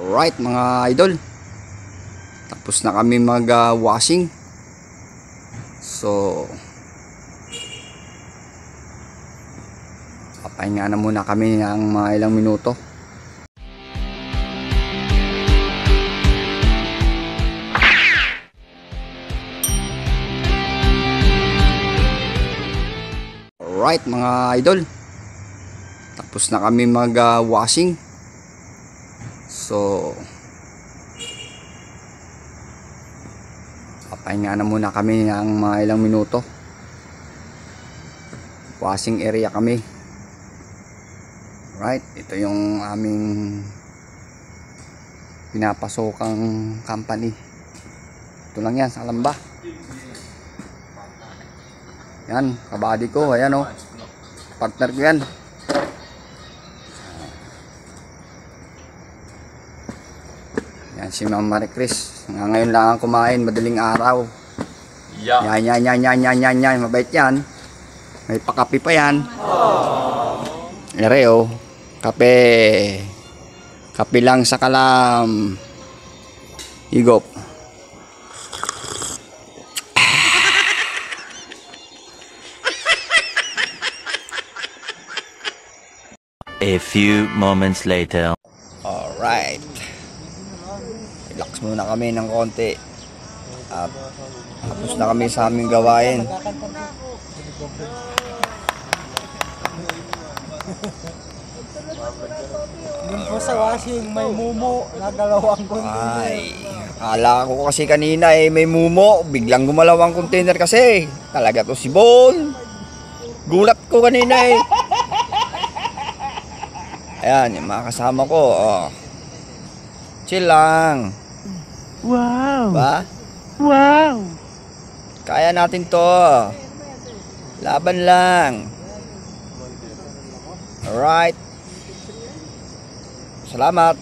Alright mga idol, tapos na kami mag washing. So papahinga na muna kami ng mga ilang minuto. Alright mga idol, tapos na kami mag washing. So papahinga na muna kami ng mga ilang minuto. Washing area kami. Right, ito yung aming pinapasokang company. Ito lang yan sa Alamba. Yan, kabady ko, ayan o. Partner ko yan. Yan si Ma'am Marie Chris. Ngayon lang ang kumain, madaling araw. Yan. Mabait yan. May pakapi pa yan. Ere o. Kape. Kape lang sa kalam. Higop. A few moments later. Alright. Relax muna kami ng konti. At tapos na kami sa aming gawain. Yun po sa washing, may mumo na dalawang container. Ay, akala ko kasi kanina may mumo. Biglang gumalaw ang container kasi. Talaga to si Bon. Gulat ko kanina Ayan, yung mga kasama ko. Oh. Chill lang. Wow! Ba? Wow! Kaya natin to. Laban lang. Alright. Salamat.